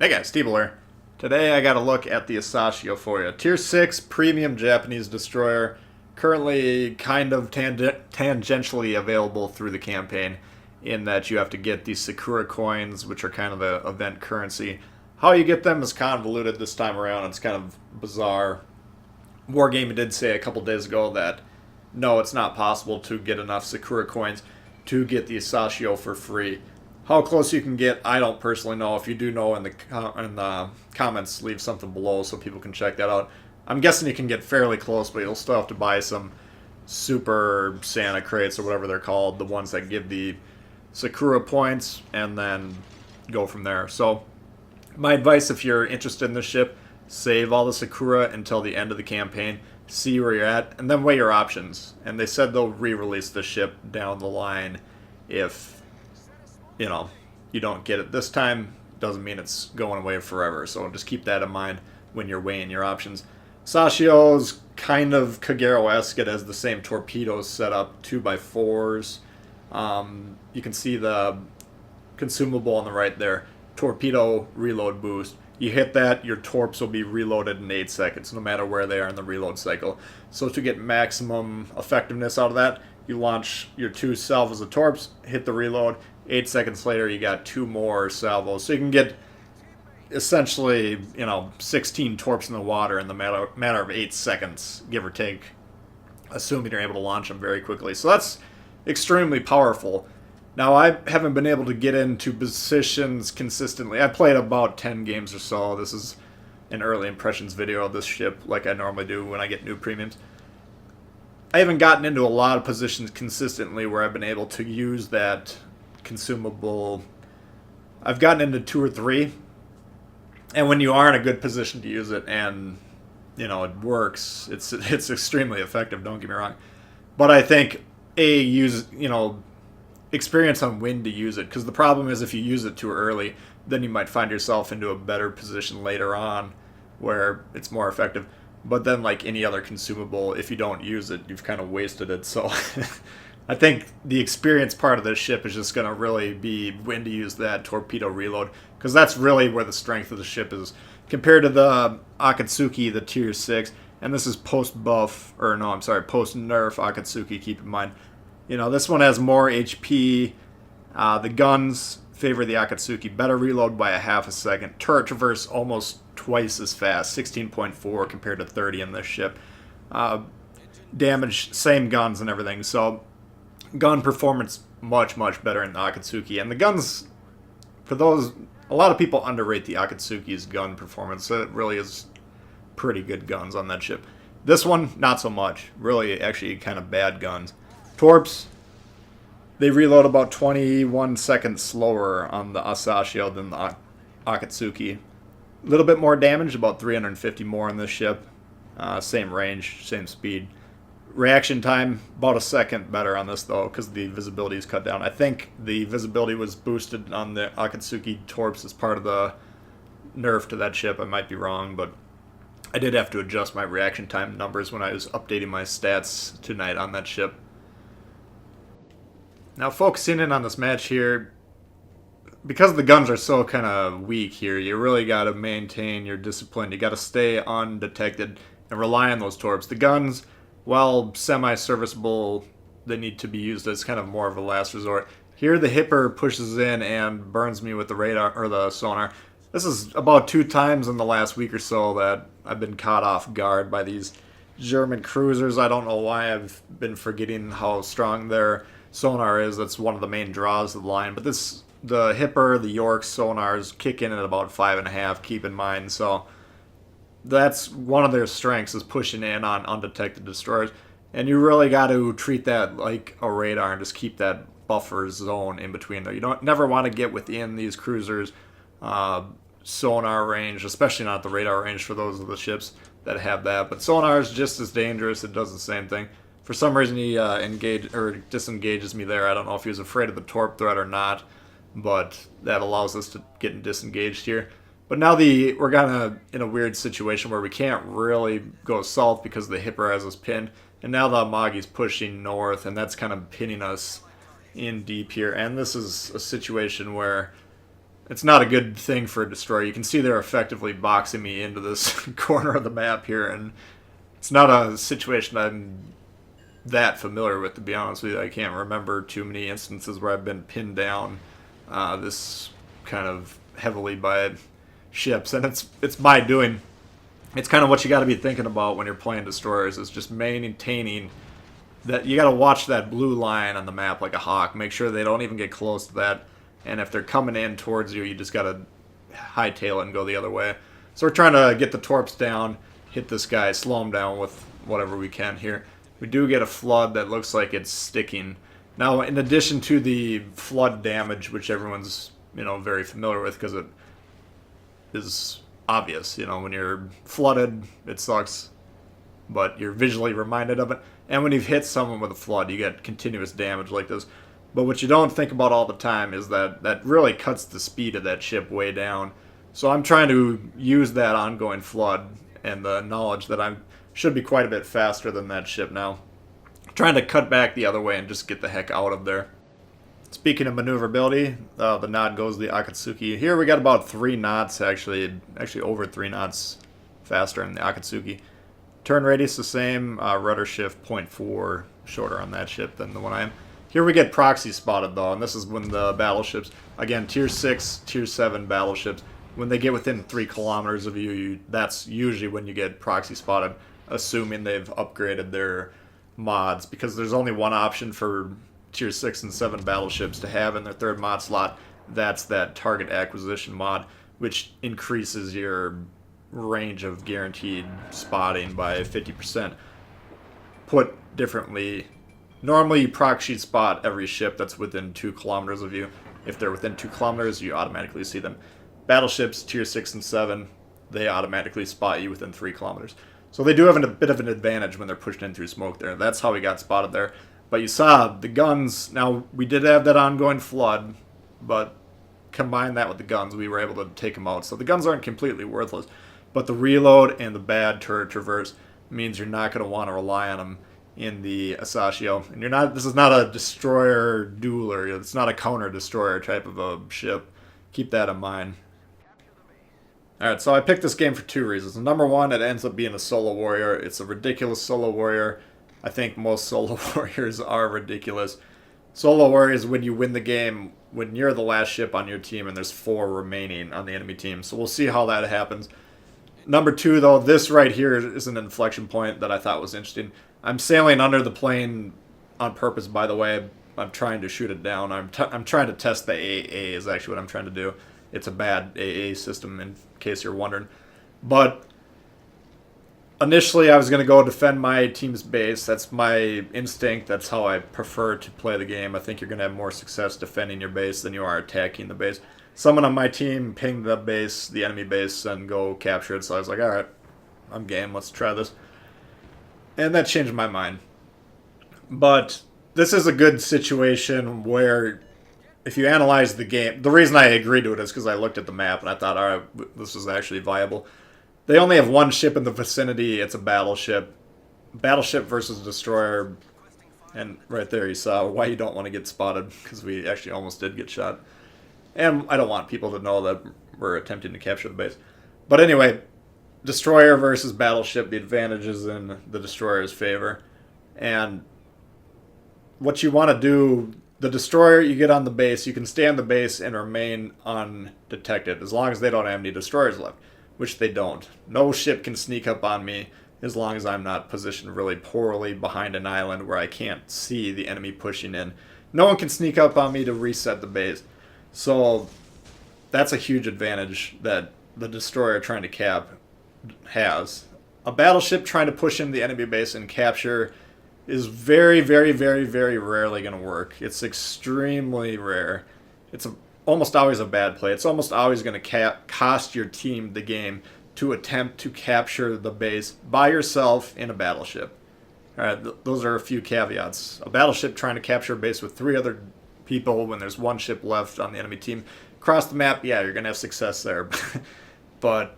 Hey guys, Steve here. Today I got a look at the Asashio for you. Tier 6 premium Japanese destroyer, currently kind of tangentially available through the campaign in that you have to get these Sakura coins, which are kind of the event currency. How you get them is convoluted this time around. It's kind of bizarre. Wargaming did say a couple days ago that no, it's not possible to get enough Sakura coins to get the Asashio for free. How close you can get, I don't personally know. If you do know in the comments, leave something below so people can check that out. I'm guessing you can get fairly close, but you'll still have to buy some super Santa crates or whatever they're called, the ones that give the Sakura points, and then go from there. So my advice, if you're interested in this ship, save all the Sakura until the end of the campaign, see where you're at, and then weigh your options. And they said they'll re-release the ship down the line if you don't get it this time. Doesn't mean it's going away forever, so just keep that in mind when you're weighing your options. Asashio's kind of Kagero-esque. It has the same torpedoes set up, 2x4s. You can see the consumable on the right there, torpedo reload boost. You hit that, your torps will be reloaded in 8 seconds, no matter where they are in the reload cycle. So to get maximum effectiveness out of that, you launch your 2 salvos of torps, hit the reload, 8 seconds later you got 2 more salvos. So you can get essentially, 16 torps in the water in the matter of 8 seconds, give or take, assuming you're able to launch them very quickly. So that's extremely powerful. Now, I haven't been able to get into positions consistently. I played about 10 games or so. This is an early impressions video of this ship, like I normally do when I get new premiums. I haven't gotten into a lot of positions consistently where I've been able to use that consumable. I've gotten into 2 or 3, and when you are in a good position to use it and it works, it's extremely effective, don't get me wrong. But I think experience on when to use it, because the problem is if you use it too early, then you might find yourself into a better position later on where it's more effective. But then, like any other consumable, if you don't use it, you've kind of wasted it. So I think the experience part of this ship is just going to really be when to use that torpedo reload, because that's really where the strength of the ship is compared to the Akatsuki, the tier 6. And this is post-nerf Akatsuki, keep in mind. This one has more HP. The guns favor the Akatsuki. Better reload by a half a second. Turret traverse almost twice as fast. 16.4 compared to 30 in this ship. Damage, same guns and everything. So gun performance much, much better in the Akatsuki. And the guns, a lot of people underrate the Akatsuki's gun performance. So it really is pretty good guns on that ship. This one, not so much. Really, actually kind of bad guns. Torps, they reload about 21 seconds slower on the Asashio than the Akatsuki. A little bit more damage, about 350 more on this ship. Same range, same speed. Reaction time, about a second better on this though, because the visibility is cut down. I think the visibility was boosted on the Akatsuki Torps as part of the nerf to that ship. I might be wrong, but I did have to adjust my reaction time numbers when I was updating my stats tonight on that ship. Now, focusing in on this match here, because the guns are so kind of weak here, you really got to maintain your discipline. You got to stay undetected and rely on those torps. The guns, while semi-serviceable, they need to be used as kind of more of a last resort. Here, the Hipper pushes in and burns me with the radar or the sonar. This is about 2 times in the last week or so that I've been caught off guard by these German cruisers. I don't know why I've been forgetting how strong their sonar is. That's one of the main draws of the line. But the Hipper, the York sonars kick in at about 5.5, keep in mind. So that's one of their strengths, is pushing in on undetected destroyers. And you really got to treat that like a radar and just keep that buffer zone in between there. You never want to get within these cruisers' sonar range, especially not the radar range for those of the ships that have that. But sonar is just as dangerous. It does the same thing. For some reason, he disengages me there. I don't know if he was afraid of the torp threat or not, but that allows us to get disengaged here. But now we're kind of in a weird situation where we can't really go south because the Hipper has us pinned, and now the Amagi's pushing north, and that's kind of pinning us in deep here. And this is a situation where it's not a good thing for a destroyer. You can see they're effectively boxing me into this corner of the map here, and it's not a situation I'm that familiar with, to be honest with you. I can't remember too many instances where I've been pinned down this kind of heavily by ships, and it's my doing. It's kind of what you got to be thinking about when you're playing destroyers, is just maintaining that. You got to watch that blue line on the map like a hawk. Make sure they don't even get close to that, and if they're coming in towards you, you just got to hightail it and go the other way. So we're trying to get the torps down, hit this guy, slow him down with whatever we can here. We do get a flood that looks like it's sticking. Now, in addition to the flood damage, which everyone's very familiar with because it is obvious, when you're flooded, it sucks, but you're visually reminded of it. And when you've hit someone with a flood, you get continuous damage like this. But what you don't think about all the time is that really cuts the speed of that ship way down. So I'm trying to use that ongoing flood and the knowledge that I should be quite a bit faster than that ship now. Trying to cut back the other way and just get the heck out of there. Speaking of maneuverability, the knot goes the Akatsuki. Here we got about 3 knots, actually over 3 knots faster in the Akatsuki. Turn radius the same, rudder shift 0.4 shorter on that ship than the one I am. Here we get proxy spotted though, and this is when the battleships, again, tier 6, tier 7 battleships, when they get within 3 kilometers of you, that's usually when you get proxy spotted, assuming they've upgraded their mods, because there's only one option for tier 6 and 7 battleships to have in their 3rd mod slot. That's that target acquisition mod, which increases your range of guaranteed spotting by 50%. Put differently, normally you proxy spot every ship that's within 2 kilometers of you. If they're within 2 kilometers, you automatically see them. Battleships, tier 6 and 7, they automatically spot you within 3 kilometers. So they do have a bit of an advantage when they're pushed in through smoke there. That's how we got spotted there. But you saw the guns. Now, we did have that ongoing flood, but combine that with the guns, we were able to take them out. So the guns aren't completely worthless. But the reload and the bad turret traverse means you're not going to want to rely on them in the Asashio. And you're not. This is not a destroyer dueler. It's not a counter destroyer type of a ship. Keep that in mind. Alright, so I picked this game for 2 reasons. Number 1, it ends up being a solo warrior. It's a ridiculous solo warrior. I think most solo warriors are ridiculous. Solo warriors, when you win the game, when you're the last ship on your team and there's 4 remaining on the enemy team. So we'll see how that happens. Number 2, though, this right here is an inflection point that I thought was interesting. I'm sailing under the plane on purpose, by the way. I'm trying to shoot it down. I'm trying to test the AA is actually what I'm trying to do. It's a bad AA system, in case you're wondering. But initially, I was going to go defend my team's base. That's my instinct. That's how I prefer to play the game. I think you're going to have more success defending your base than you are attacking the base. Someone on my team pinged the base, the enemy base, and go capture it. So I was like, all right, I'm game. Let's try this. And that changed my mind. But this is a good situation where, if you analyze the game, the reason I agreed to it is because I looked at the map and I thought, all right, this is actually viable. They only have 1 ship in the vicinity. It's a battleship. Battleship versus destroyer. And right there you saw why you don't want to get spotted, because we actually almost did get shot. And I don't want people to know that we're attempting to capture the base. But anyway, destroyer versus battleship, the advantage is in the destroyer's favor. And what you want to do, the destroyer, you get on the base, you can stay on the base and remain undetected, as long as they don't have any destroyers left, which they don't. No ship can sneak up on me as long as I'm not positioned really poorly behind an island where I can't see the enemy pushing in. No one can sneak up on me to reset the base. So that's a huge advantage that the destroyer trying to cap has. A battleship trying to push into the enemy base and capture is very, very, very, very rarely going to work. It's extremely rare. It's almost always a bad play. It's almost always going to cost your team the game to attempt to capture the base by yourself in a battleship. All right, those are a few caveats. A battleship trying to capture a base with 3 other people when there's 1 ship left on the enemy team. Across the map, yeah, you're going to have success there. But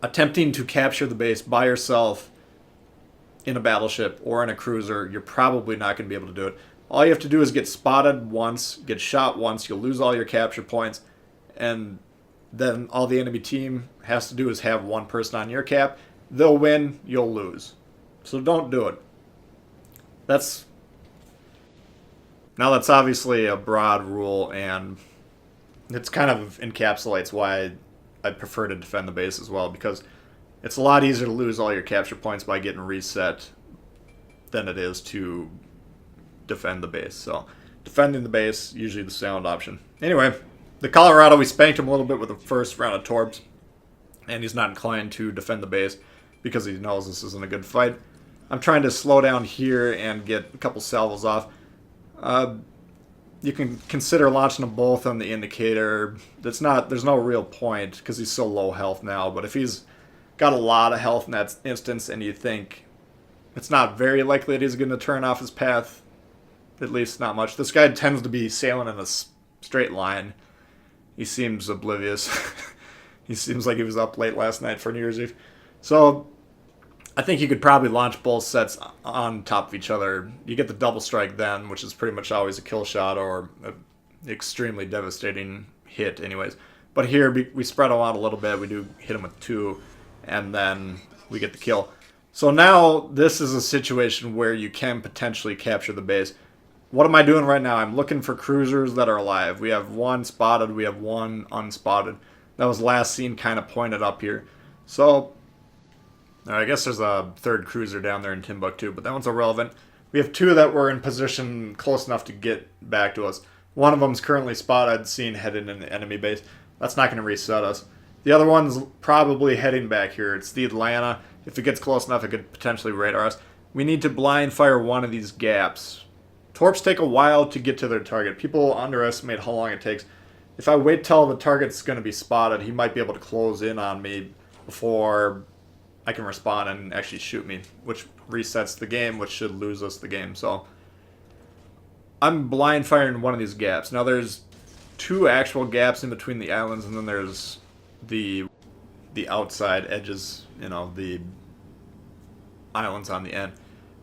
attempting to capture the base by yourself in a battleship or in a cruiser, you're probably not going to be able to do it. All you have to do is get spotted once, get shot once, you'll lose all your capture points, and then all the enemy team has to do is have one person on your cap. They'll win, you'll lose. So don't do it. That's obviously a broad rule, and it's kind of encapsulates why I prefer to defend the base as well, because it's a lot easier to lose all your capture points by getting reset than it is to defend the base. So defending the base, usually the sound option. Anyway, the Colorado, we spanked him a little bit with the first round of torps, and he's not inclined to defend the base because he knows this isn't a good fight. I'm trying to slow down here and get a couple salvos off. You can consider launching them both on the indicator. There's no real point because he's so low health now, but if he's got a lot of health in that instance and you think it's not very likely that he's going to turn off his path, at least not much. This guy tends to be sailing in a straight line. He seems oblivious. He seems like he was up late last night for New Year's Eve. So I think you could probably launch both sets on top of each other. You get the double strike then, which is pretty much always a kill shot or an extremely devastating hit anyways. But here we spread them out a little bit. We do hit him with 2, and then we get the kill. So now this is a situation where you can potentially capture the base. What am I doing right now? I'm looking for cruisers that are alive. We have 1 spotted, we have 1 unspotted. That was last seen kind of pointed up here. So I guess there's a 3rd cruiser down there in Timbuktu, but that one's irrelevant. We have 2 that were in position close enough to get back to us. One of them's currently spotted, seen headed in the enemy base. That's not going to reset us. The other one's probably heading back here. It's the Atlanta. If it gets close enough, it could potentially radar us. We need to blind fire one of these gaps. Torps take a while to get to their target. People underestimate how long it takes. If I wait till the target's going to be spotted, he might be able to close in on me before I can respond and actually shoot me, which resets the game, which should lose us the game. So I'm blind firing one of these gaps. Now there's 2 actual gaps in between the islands, and then there's the outside edges, the islands on the end.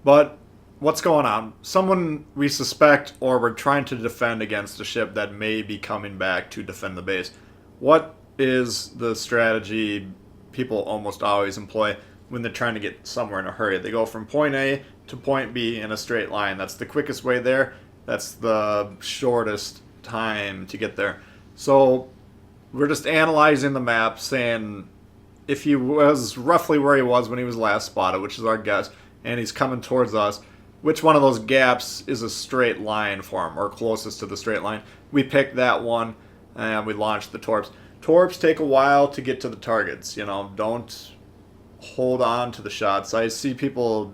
But what's going on? Someone we suspect or we're trying to defend against a ship that may be coming back to defend the base. What is the strategy people almost always employ when they're trying to get somewhere in a hurry? They go from point A to point B in a straight line. That's the quickest way there. That's the shortest time to get there. So we're just analyzing the map, saying if he was roughly where he was when he was last spotted, which is our guess, and he's coming towards us, which one of those gaps is a straight line for him, or closest to the straight line. We pick that one, and we launch the torps. Torps take a while to get to the targets. Don't hold on to the shots. I see people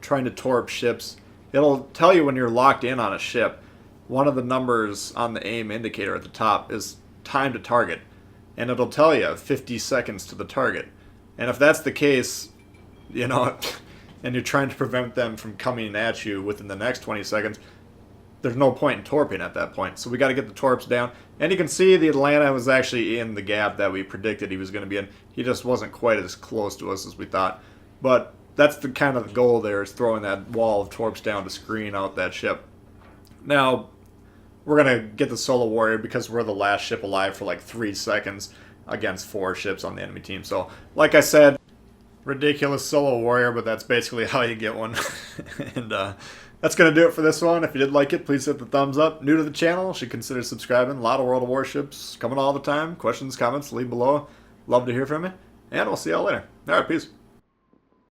trying to torp ships. It'll tell you when you're locked in on a ship. One of the numbers on the aim indicator at the top is time to target, and it'll tell you 50 seconds to the target. And if that's the case, and you're trying to prevent them from coming at you within the next 20 seconds, there's no point in torping at that point. So we got to get the torps down. And you can see the Atlanta was actually in the gap that we predicted he was going to be in. He just wasn't quite as close to us as we thought. But that's the kind of goal there, is throwing that wall of torps down to screen out that ship. Now, we're going to get the Solo Warrior because we're the last ship alive for like 3 seconds against 4 ships on the enemy team. So, like I said, ridiculous Solo Warrior, but that's basically how you get one. And that's going to do it for this one. If you did like it, please hit the thumbs up. New to the channel, should consider subscribing. A lot of World of Warships coming all the time. Questions, comments, leave below. Love to hear from you. And we'll see y'all later. Alright, peace.